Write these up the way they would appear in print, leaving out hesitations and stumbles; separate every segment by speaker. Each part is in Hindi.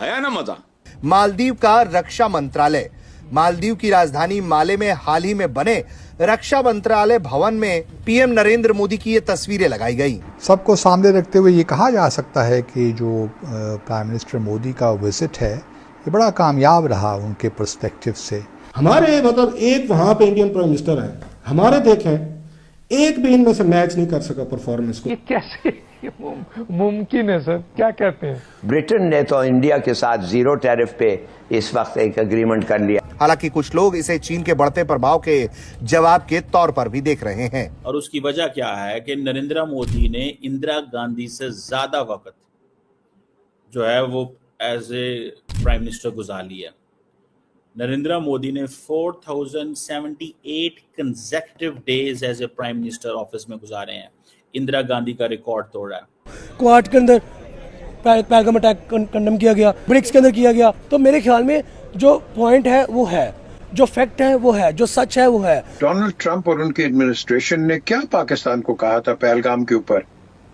Speaker 1: आया ना मजा।
Speaker 2: मालदीव का रक्षा मंत्रालय। मालदीव की राजधानी माले में हाल ही में बने रक्षा मंत्रालय भवन में पीएम नरेंद्र मोदी की ये तस्वीरें लगाई गई।
Speaker 3: सबको सामने रखते हुए ये कहा जा सकता है कि जो प्राइम मिनिस्टर मोदी का विजिट है ये बड़ा कामयाब रहा उनके पर्सपेक्टिव से।
Speaker 4: हमारे मतलब एक वहां पे इंडियन प्राइम मिनिस्टर है, हमारे देखें एक भी इनमें से मैच नहीं कर सका परफॉर्मेंस को।
Speaker 5: ये कैसे मुमकिन है सर, क्या कहते हैं?
Speaker 6: ब्रिटेन ने तो इंडिया के साथ जीरो टैरिफ पे इस वक्त एक एग्रीमेंट कर लिया।
Speaker 2: हालांकि कुछ लोग इसे चीन के बढ़ते प्रभाव के जवाब के तौर पर भी देख रहे हैं।
Speaker 7: और उसकी वजह क्या है कि नरेंद्र मोदी ने इंदिरा गांधी से ज्यादा वक्त जो है वो एज ए प्राइम मिनिस्टर गुजार लिया। नरेंद्र मोदी ने 4078 consecutive days as a prime minister office में गुजारे हैं। इंदिरा गांधी का रिकॉर्ड तोड़ा है।
Speaker 8: क्वाड के अंदर पहलगाम अटैक कंडेम किया गया, ब्रिक्स के अंदर किया गया। तो मेरे ख्याल में जो पॉइंट है वो है, जो फैक्ट है वो है, जो सच है वो है।
Speaker 9: डोनाल्ड ट्रंप और उनकी एडमिनिस्ट्रेशन ने क्या पाकिस्तान को कहा था पहलगाम के ऊपर?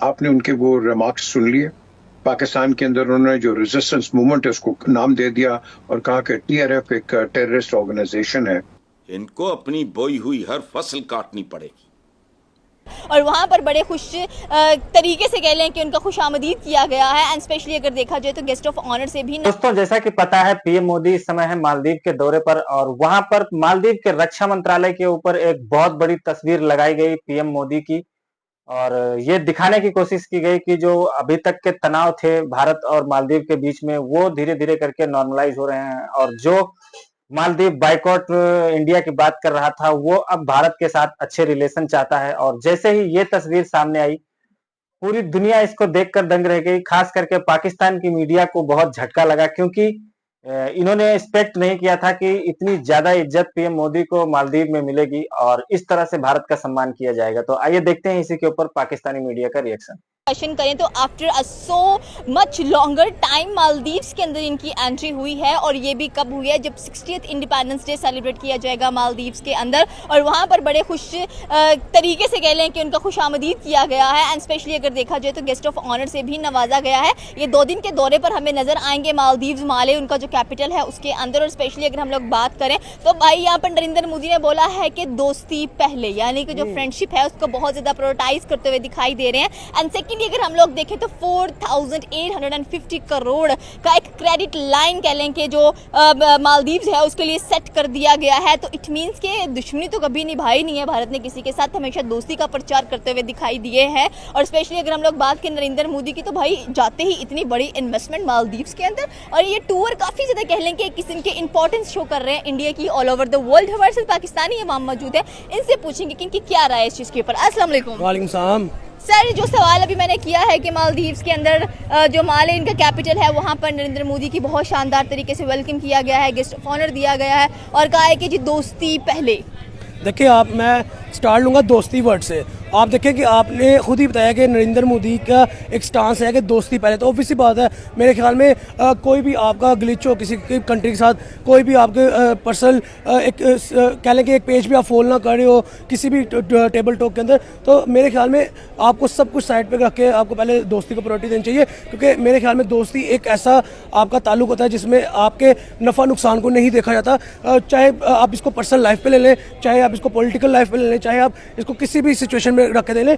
Speaker 9: आपने उनके वो रिमार्क्स सुन लिए? पाकिस्तान के अंदर उन्होंने जो रेजिस्टेंस मूवमेंट है उसको नाम दे दिया और कहा कि टीआरएफ एक टेररिस्ट ऑर्गेनाइजेशन है।
Speaker 1: इनको अपनी बोई हुई हर फसल काटनी पड़ेगी।
Speaker 10: और वहाँ पर बड़े खुश तरीके से कह लें कि उनका खुशामदीद किया गया है। एंड स्पेशली अगर देखा जाए तो गेस्ट ऑफ ऑनर से भी।
Speaker 11: दोस्तों, जैसा कि पता है पीएम मोदी इस समय है मालदीव के दौरे पर और वहां पर मालदीव के रक्षा मंत्रालय के ऊपर एक बहुत बड़ी तस्वीर लगाई गई पीएम मोदी की और ये दिखाने की कोशिश की गई कि जो अभी तक के तनाव थे भारत और मालदीव के बीच में वो धीरे धीरे करके नॉर्मलाइज हो रहे हैं और जो मालदीव बाइकॉट इंडिया की बात कर रहा था वो अब भारत के साथ अच्छे रिलेशन चाहता है। और जैसे ही ये तस्वीर सामने आई पूरी दुनिया इसको देखकर दंग रह गई। खास करके पाकिस्तान की मीडिया को बहुत झटका लगा क्योंकि इन्होंने एक्सपेक्ट नहीं किया था कि इतनी ज्यादा इज्जत पीएम मोदी को मालदीव में मिलेगी और इस तरह से भारत का सम्मान किया जाएगा। तो आइए देखते हैं इसी के ऊपर पाकिस्तानी मीडिया का रिएक्शन।
Speaker 10: क्वेश्चन करें तो after a so much longer time Maldives के अंदर इनकी एंट्री हुई है और ये भी कब हुई है जब 60th इंडिपेंडेंस डे सेलिब्रेट किया जाएगा मालदीव्स के अंदर। और वहाँ पर बड़े खुश तरीके से कह लें कि उनका खुशामदीद किया गया है। एंड स्पेशली अगर देखा जाए तो गेस्ट ऑफ ऑनर से भी नवाजा गया है। ये 2 दिन के दौरे पर हमें नजर आएंगे मालदीव्स माले उनका जो कैपिटल है उसके अंदर। और स्पेशली अगर हम लोग बात करें तो भाई यहाँ पर नरेंद्र मोदी ने बोला है कि दोस्ती पहले, यानी कि जो फ्रेंडशिप है उसको बहुत ज्यादा प्रायोरिटाइज करते हुए दिखाई दे रहे हैं। एंड सेकेंडली अगर हम लोग देखें तो 4850 करोड़ का एक क्रेडिट लाइन कह लें कि जो मालदीव्स है उसके लिए सेट कर दिया गया है। तो इट मींस के दुश्मनी तो कभी निभाई नहीं है भारत ने किसी के साथ, हमेशा दोस्ती का प्रचार करते हुए दिखाई दिए हैं। और स्पेशली अगर हम लोग बात करें नरेंद्र मोदी की तो भाई जाते ही इतनी बड़ी इन्वेस्टमेंट मालदीव्स के अंदर और ये टूर काफी ज्यादा कह लें कि एक किस्म के इंपॉर्टेंस शो कर रहे हैं इंडिया की ऑल ओवर द वर्ल्ड। हमारे साथ पाकिस्तानी इमाम मौजूद है, इनसे पूछेंगे कि इनकी क्या राय है इस चीज के ऊपर। अस्सलाम वालेकुम।
Speaker 8: वालेकुम सलाम।
Speaker 10: सर, जो सवाल अभी मैंने किया है कि मालदीव्स के अंदर जो माले इनका कैपिटल है वहाँ पर नरेंद्र मोदी की बहुत शानदार तरीके से वेलकम किया गया है, गेस्ट ऑफ ऑनर दिया गया है और कहा है कि जी दोस्ती पहले।
Speaker 8: देखिए, आप मैं स्टार्ट लूँगा दोस्ती वर्ड से। आप देखें कि आपने खुद ही बताया कि नरेंद्र मोदी का एक स्टांस है कि दोस्ती पहले। तो ऑब्वियसली बात है, मेरे ख्याल में कोई भी आपका ग्लिच हो किसी कंट्री के साथ, कोई भी आपके पर्सनल एक कह लें कि एक पेज भी आप फॉलो ना कर रहे हो किसी भी टेबल टॉक के अंदर, तो मेरे ख्याल में आपको सब कुछ साइड पे रख के आपको पहले दोस्ती को प्रायोरिटी देनी चाहिए। क्योंकि मेरे ख्याल में दोस्ती एक ऐसा आपका ताल्लुक होता है जिसमें आपके नफ़ा नुकसान को नहीं देखा जाता। चाहे आप इसको पर्सनल लाइफ पे ले लें, चाहे आप इसको पॉलिटिकल लाइफ पे ले लें, चाहे आप इसको किसी भी सिचुएशन में रख के दे लें।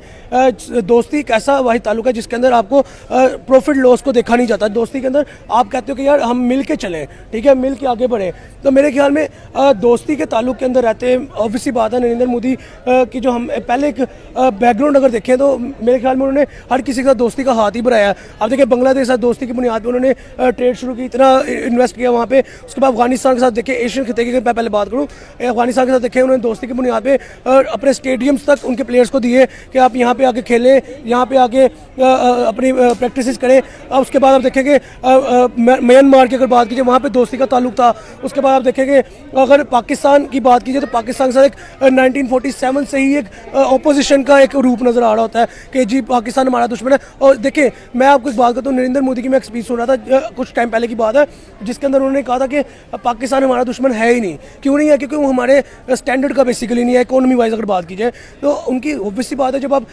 Speaker 8: दोस्ती एक ऐसा वाही ताल्लुक है जिसके अंदर आपको प्रॉफिट लॉस को देखा नहीं जाता। दोस्ती के अंदर आप कहते हो कि यार हम मिल के चलें, ठीक है, मिल के आगे बढ़े। तो मेरे ख्याल में दोस्ती के ताल्लुक के अंदर रहते हैं ऑब्वियसली बात है नरेंद्र मोदी की जो हम पहले एक बैकग्राउंड अगर देखें तो मेरे ख्याल में उन्होंने हर किसी के साथ दोस्ती का हाथ ही बढ़ाया। अब देखिए, बांग्लादेश के साथ दोस्ती की बुनियाद पर उन्होंने ट्रेड शुरू की, इतना इन्वेस्ट किया वहाँ पे। उसके बाद अफगानिस्तान के साथ देखें, एशियन खिते की मैं पहले बात करूँ, अफगानिस्तान के साथ देखें उन्होंने दोस्ती की बुनियाद पर अपने स्टेडियम्स तक उनके प्लेयर्स को दिए कि आप यहाँ पे आके खेलें, यहाँ पे आके अपनी प्रैक्टिसेस करें। अब उसके बाद आप देखेंगे म्यांमार की अगर बात कीजिए वहाँ पे दोस्ती का ताल्लुक था। उसके बाद आप देखेंगे अगर पाकिस्तान की बात कीजिए तो पाकिस्तान के साथ एक 1947 से ही एक ऑपोजिशन का एक रूप नज़र आ रहा होता है कि जी पाकिस्तान हमारा दुश्मन है। और देखिए, मैं आपको एक बात करता हूँ, नरेंद्र मोदी की मैं एक स्पीच सुन रहा था कुछ टाइम पहले की बात है जिसके अंदर उन्होंने कहा था कि पाकिस्तान हमारा दुश्मन है ही नहीं। क्यों नहीं है? क्योंकि वो हमारे स्टैंडर्ड का बेसिकली नहीं है। इकोनॉमी वाइज अगर बात की जाए तो उनकी ऑब्वियसली बात है, जब आप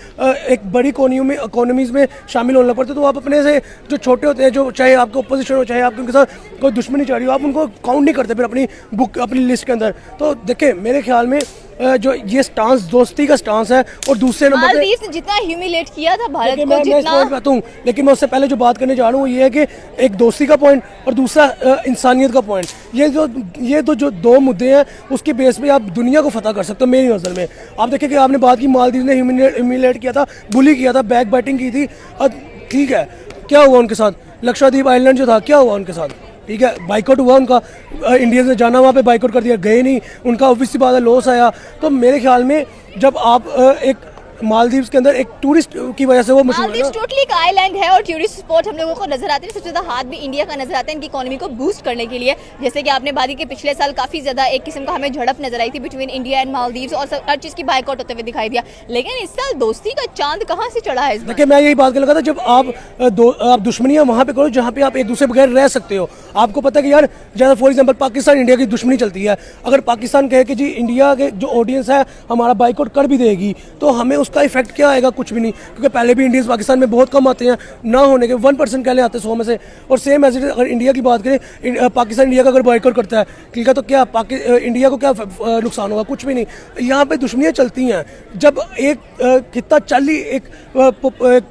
Speaker 8: एक बड़ी इकोनॉमीज में शामिल होना पड़ते तो आप अपने से जो छोटे होते हैं, जो चाहे आपको अपोजिशन हो, चाहे आपके उनके साथ कोई दुश्मनी चाह रही हो, आप उनको काउंट नहीं करते फिर अपनी लिस्ट के अंदर। तो देखिए मेरे ख्याल में जो ये स्टांस दोस्ती का स्टांस है, और दूसरे नंबर पे
Speaker 10: मालदीव ने जितना ह्यूमिलेट किया था भारत को,
Speaker 8: मैं इस पॉइंट पे आता हूं, लेकिन मैं उससे पहले जो बात करने जा रहा हूँ वो ये है कि एक दोस्ती का पॉइंट और दूसरा इंसानियत का पॉइंट। ये जो दो मुद्दे हैं उसके बेस पे आप दुनिया को फतह कर सकते हो मेरी नज़र में। आप देखिए कि आपने बात की मालदीव ने ह्यूमिलेट किया था, बुली किया था, बैक बैटिंग की थी, ठीक है, क्या हुआ उनके साथ? लक्षद्वीप आइलैंड जो था, क्या हुआ उनके साथ? ठीक है, बाइकआउट हुआ उनका, इंडियंस ने जाना वहाँ पे बाइकआउट कर दिया, गए नहीं, उनका ऑब्वियसली बात है लॉस आया। तो मेरे ख्याल में जब आप एक मालदीव्स के अंदर एक टूरिस्ट की वजह से वो मशहूर है।
Speaker 10: मालदीव्स टोटली एक आइलैंड है और टूरिस्ट स्पॉट हम लोगों को नजर आते हैं। सबसे ज्यादा हाथ भी इंडिया का नजर आता है इनकी इकोनॉमी को बूस्ट करने के लिए। जैसे कि आपने बात की कि पिछले साल काफी ज्यादा एक किस्म का हमें झड़प नजर आई थी बिटवीन इंडिया एंड मालदीव्स, और हर चीज की बाइकआउट होते हुए दिखाई दिया। लेकिन इस साल दोस्ती का चांद कहाँ से चढ़ा है?
Speaker 8: देखिए मैं यही बात कर लगा था, जब आप दुश्मनियां वहाँ पे करो जहाँ पे आप एक दूसरे बगैर रह सकते हो। आपको पता है कि यार जैसे फॉर एग्जांपल पाकिस्तान इंडिया की दुश्मनी चलती है, अगर पाकिस्तान कहे कि जी इंडिया के जो ऑडियंस है हमारा बाइकआउट कर भी देगी, तो हमें उसका इफेक्ट क्या आएगा? कुछ भी नहीं, क्योंकि पहले भी इंडियंस पाकिस्तान में बहुत कम आते हैं, ना होने के 1% कहले आते हैं 100 में से। और सेम एज इट अगर इंडिया की बात करें, पाकिस्तान इंडिया का अगर बाइकआउट करता है, ठीक है, तो क्या इंडिया को क्या नुकसान होगा? कुछ भी नहीं। यहाँ पे दुश्मनियाँ चलती हैं। जब एक खित्ता चल ही एक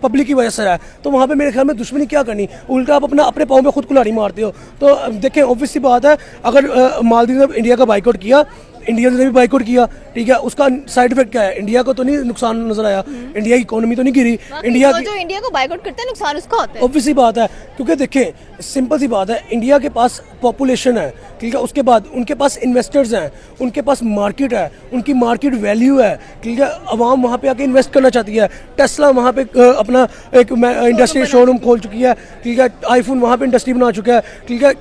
Speaker 8: पब्लिक की वजह से है, तो वहाँ पे मेरे ख्याल में दुश्मनी क्या करनी, उल्टा आप अपने पाँव में खुद कुल्हाड़ी मारते हो। तो देखें ऑब्वियसली बात है, अगर मालदीव ने इंडिया का बाइकआउट किया, इंडियंस ने भी बाइकआउट किया, ठीक है, उसका साइड इफेक्ट क्या है? इंडिया को तो नहीं नुकसान नजर आया, इंडिया की इकोनॉमी तो नहीं गिरी। इंडिया
Speaker 10: जो इंडिया को बाइकआउट करता है नुकसान उसका होता है।
Speaker 8: ऑब्वियसली बात है, क्योंकि देखें सिंपल सी बात है, इंडिया के पास पॉपुलेशन है, ठीक है, उसके बाद उनके पास इन्वेस्टर्स हैं, उनके पास मार्केट है, उनकी मार्केट वैल्यू है, ठीक है, अवाम वहाँ पे आके इन्वेस्ट करना चाहती है। टेस्ला वहाँ पे अपना एक इंडस्ट्री शोरूम खोल चुकी है, ठीक है, आईफोन वहाँ पे इंडस्ट्री बना चुका है, ठीक है,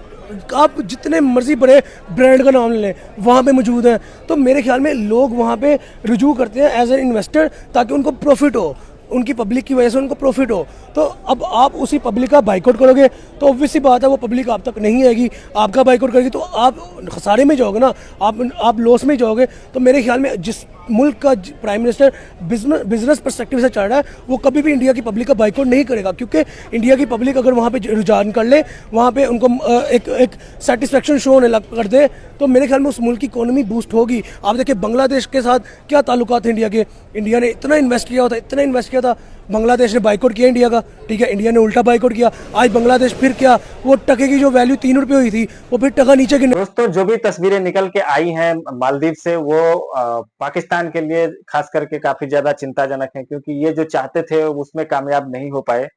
Speaker 8: आप जितने मर्जी बड़े ब्रांड का नाम लें वहाँ पे मौजूद हैं। तो मेरे ख्याल में लोग वहाँ पे रुजू करते हैं एज एन इन्वेस्टर, ताकि उनको प्रॉफिट हो, उनकी पब्लिक की वजह से उनको प्रॉफिट हो। तो अब आप उसी पब्लिक का बाइकआउट करोगे तो ऑब्वियसली बात है वो पब्लिक आप तक नहीं आएगी, आपका बाइकआउट करेगी तो आप खसारे में जाओगे ना, आप लॉस में जाओगे। तो मेरे ख्याल में जिस मुल्क का प्राइम मिनिस्टर बिजनेस पर्सपेक्टिव से चल रहा है, वो कभी भी इंडिया की पब्लिक का बाइकआउट नहीं करेगा, क्योंकि इंडिया की पब्लिक अगर वहाँ पे रुझान कर ले, वहाँ पे उनको एक सेटिस्फेक्शन शो होने लग कर दे, तो मेरे ख्याल में उस मुल्क की इकोनॉमी बूस्ट होगी। आप देखिए बांग्लादेश के साथ क्या ताल्लुकात थे इंडिया के, इंडिया ने इतना इन्वेस्ट किया था, बांग्लादेश ने बाइकआउट किया इंडिया का, ठीक है, इंडिया ने उल्टा बाइकआउट किया। आज बांग्लादेश फिर क्या, वो टके की जो वैल्यू 3 रुपये हुई थी वो फिर टका नीचे गिर।
Speaker 11: दोस्तों जो भी तस्वीरें निकल के आई हैं मालदीव से, वो पाकिस्तान के लिए खास करके काफी ज्यादा चिंताजनक है, क्योंकि ये जो चाहते थे उसमें कामयाब नहीं हो पाए,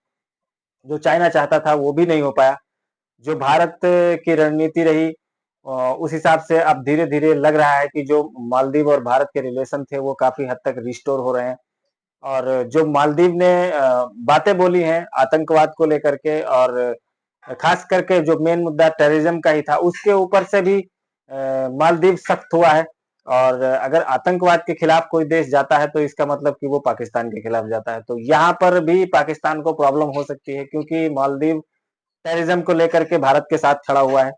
Speaker 11: जो चाइना चाहता था वो भी नहीं हो पाया, जो भारत की रणनीति रही उस हिसाब से अब धीरे धीरे लग रहा है कि जो मालदीव और भारत के रिलेशन थे वो काफी हद तक रिस्टोर हो रहे हैं। और जो मालदीव ने बातें बोली हैं आतंकवाद को लेकर के, और खास करके जो मेन मुद्दा टेररिज्म का ही था, उसके ऊपर से भी मालदीव सख्त हुआ है। और अगर आतंकवाद के खिलाफ कोई देश जाता है तो इसका मतलब कि वो पाकिस्तान के खिलाफ जाता है। तो यहाँ पर भी पाकिस्तान को प्रॉब्लम हो सकती है, क्योंकि मालदीव टेररिज्म को लेकर के भारत के साथ खड़ा हुआ है,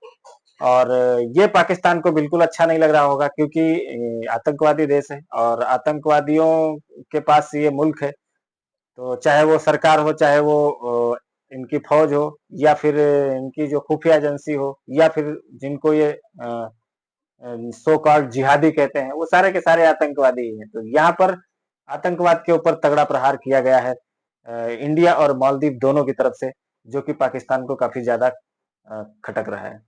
Speaker 11: और ये पाकिस्तान को बिल्कुल अच्छा नहीं लग रहा होगा, क्योंकि आतंकवादी देश है और आतंकवादियों के पास ये मुल्क है। तो चाहे वो सरकार हो, चाहे वो इनकी फौज हो, या फिर इनकी जो खुफिया एजेंसी हो, या फिर जिनको ये सो कॉल्ड जिहादी कहते हैं, वो सारे के सारे आतंकवादी ही हैं। तो यहाँ पर आतंकवाद के ऊपर तगड़ा प्रहार किया गया है इंडिया और मालदीव दोनों की तरफ से, जो कि पाकिस्तान को काफी ज्यादा खटक रहा है।